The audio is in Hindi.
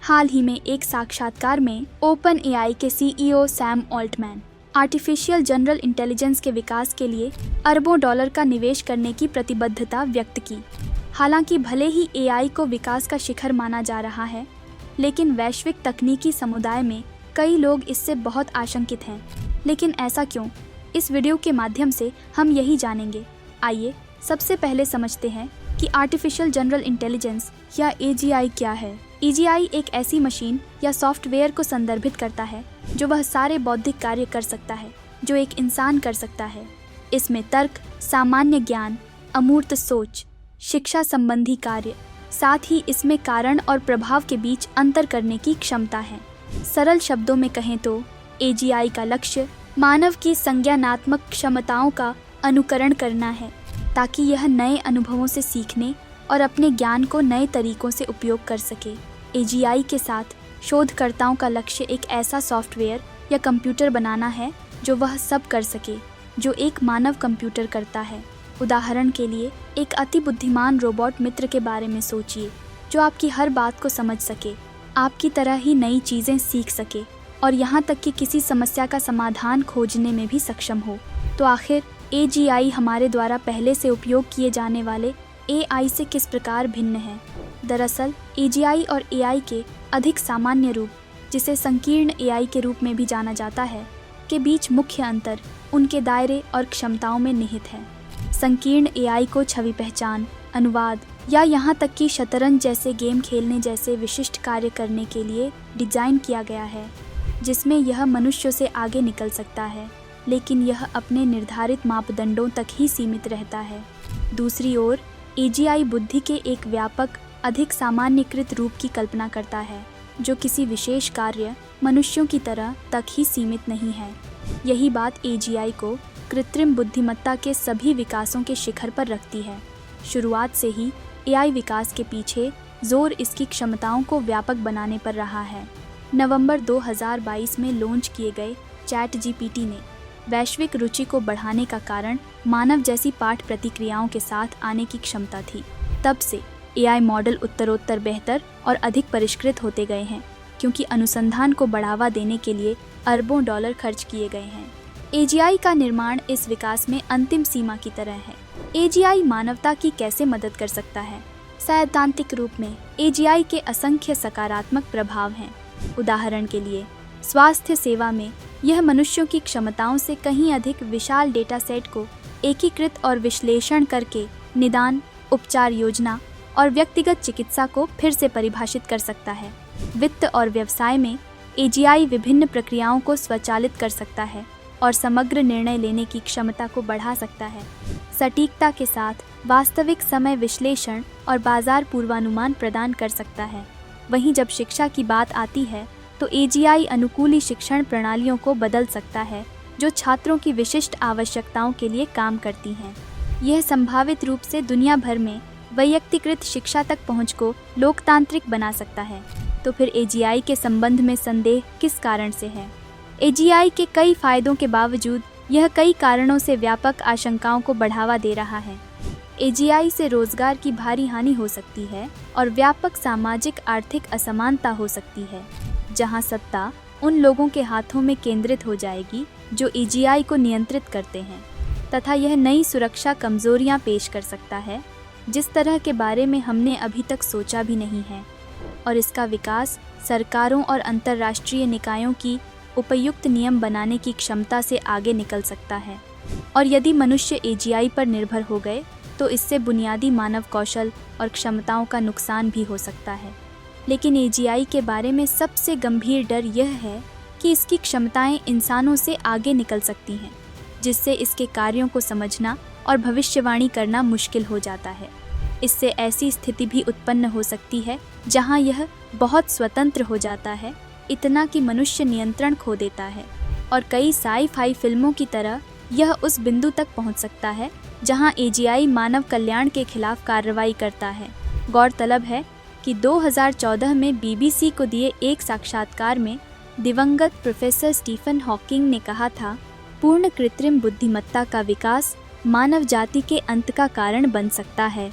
हाल ही में एक साक्षात्कार में ओपन एआई के CEO Sam Altman artificial general intelligence के विकास के लिए अरबों डॉलर का निवेश करने की प्रतिबद्धता व्यक्त की। हालांकि भले ही एआई को विकास का शिखर माना जा रहा है, लेकिन वैश्विक तकनीकी समुदाय में कई लोग इससे बहुत आशंकित हैं। लेकिन ऐसा क्यों? इस वीडियो के माध्यम से हम यही जानेंगे। आइए सबसे पहले समझते हैं कि आर्टिफिशियल जनरल इंटेलिजेंस या एजीआई क्या है। एजीआई एक ऐसी मशीन या सॉफ्टवेयर को संदर्भित करता है जो वह सारे बौद्धिक कार्य कर सकता है जो एक इंसान कर सकता है। इसमें तर्क, सामान्य ज्ञान, अमूर्त सोच, शिक्षा संबंधी कार्य, साथ ही इसमें कारण और प्रभाव के बीच अंतर करने की क्षमता है। सरल शब्दों में कहें तो एजीआई का लक्ष्य मानव की संज्ञानात्मक क्षमताओं का अनुकरण करना है, ताकि यह नए अनुभवों से सीखने और अपने ज्ञान को नए तरीकों से उपयोग कर सके। एजीआई के साथ शोधकर्ताओं का लक्ष्य एक ऐसा सॉफ्टवेयर या कंप्यूटर बनाना है जो वह सब कर सके जो एक मानव कंप्यूटर करता है। उदाहरण के लिए, एक अति बुद्धिमान रोबोट मित्र के बारे में सोचिए जो आपकी हर बात को समझ सके, आपकी तरह ही नई चीज़ें सीख सके और यहाँ तक कि किसी समस्या का समाधान खोजने में भी सक्षम हो। तो आखिर एजीआई हमारे द्वारा पहले से उपयोग किए जाने वाले एआई से किस प्रकार भिन्न है? दरअसल एजीआई और एआई के अधिक सामान्य रूप, जिसे संकीर्ण एआई के रूप में भी जाना जाता है, के बीच मुख्य अंतर उनके दायरे और क्षमताओं में निहित है। संकीर्ण एआई को छवि पहचान, अनुवाद या यहाँ तक कि शतरंज जैसे गेम खेलने जैसे विशिष्ट कार्य करने के लिए डिजाइन किया गया है, जिसमें यह मनुष्यों से आगे निकल सकता है, लेकिन यह अपने निर्धारित मापदंडों तक ही सीमित रहता है। दूसरी ओर एजीआई बुद्धि के एक व्यापक, अधिक सामान्यीकृत रूप की कल्पना करता है, जो किसी विशेष कार्य मनुष्यों की तरह तक ही सीमित नहीं है। यही बात एजीआई को कृत्रिम बुद्धिमत्ता के सभी विकासों के शिखर पर रखती है। शुरुआत से ही एआई विकास के पीछे जोर इसकी क्षमताओं को व्यापक बनाने पर रहा है। नवंबर 2022 में लॉन्च किए गए चैटजीपीटी ने वैश्विक रुचि को बढ़ाने का कारण मानव जैसी पाठ प्रतिक्रियाओं के साथ आने की क्षमता थी। तब से एआई मॉडल उत्तरोत्तर बेहतर और अधिक परिष्कृत होते गए हैं, क्योंकि अनुसंधान को बढ़ावा देने के लिए अरबों डॉलर खर्च किए गए हैं। एजीआई का निर्माण इस विकास में अंतिम सीमा की तरह है। एजीआई मानवता की कैसे मदद कर सकता है? सैद्धांतिक रूप में एजीआई के असंख्य सकारात्मक प्रभाव हैं। उदाहरण के लिए, स्वास्थ्य सेवा में यह मनुष्यों की क्षमताओं से कहीं अधिक विशाल डेटा सेट को एकीकृत और विश्लेषण करके निदान, उपचार योजना और व्यक्तिगत चिकित्सा को फिर से परिभाषित कर सकता है। वित्त और व्यवसाय में एजीआई विभिन्न प्रक्रियाओं को स्वचालित कर सकता है और समग्र निर्णय लेने की क्षमता को बढ़ा सकता है। सटीकता के साथ वास्तविक समय विश्लेषण और बाजार पूर्वानुमान प्रदान कर सकता है। वहीं जब शिक्षा की बात आती है तो एजीआई अनुकूली शिक्षण प्रणालियों को बदल सकता है, जो छात्रों की विशिष्ट आवश्यकताओं के लिए काम करती हैं। यह संभावित रूप से दुनिया भर में वैयक्तिकृत शिक्षा तक पहुंच को लोकतांत्रिक बना सकता है। तो फिर एजीआई के संबंध में संदेह किस कारण से है? एजीआई के कई फायदों के बावजूद यह कई कारणों से व्यापक आशंकाओं को बढ़ावा दे रहा है। एजीआई से रोजगार की भारी हानि हो सकती है और व्यापक सामाजिक आर्थिक असमानता हो सकती है, जहां सत्ता उन लोगों के हाथों में केंद्रित हो जाएगी जो एजीआई को नियंत्रित करते हैं, तथा यह नई सुरक्षा कमजोरियां पेश कर सकता है जिस तरह के बारे में हमने अभी तक सोचा भी नहीं है। और इसका विकास सरकारों और अंतर्राष्ट्रीय निकायों की उपयुक्त नियम बनाने की क्षमता से आगे निकल सकता है। और यदि मनुष्य एजीआई पर निर्भर हो गए तो इससे बुनियादी मानव कौशल और क्षमताओं का नुकसान भी हो सकता है। लेकिन एजीआई के बारे में सबसे गंभीर डर यह है कि इसकी क्षमताएं इंसानों से आगे निकल सकती हैं, जिससे इसके कार्यों को समझना और भविष्यवाणी करना मुश्किल हो जाता है। इससे ऐसी स्थिति भी उत्पन्न हो सकती है जहां यह बहुत स्वतंत्र हो जाता है, इतना कि मनुष्य नियंत्रण खो देता है। और कई साई-फाई फिल्मों की तरह यह उस बिंदु तक पहुंच सकता है जहां एजीआई मानव कल्याण के खिलाफ कार्रवाई करता है। गौरतलब है कि 2014 में बीबीसी को दिए एक साक्षात्कार में दिवंगत प्रोफेसर स्टीफन हॉकिंग ने कहा था, पूर्ण कृत्रिम बुद्धिमत्ता का विकास मानव जाति के अंत का कारण बन सकता है।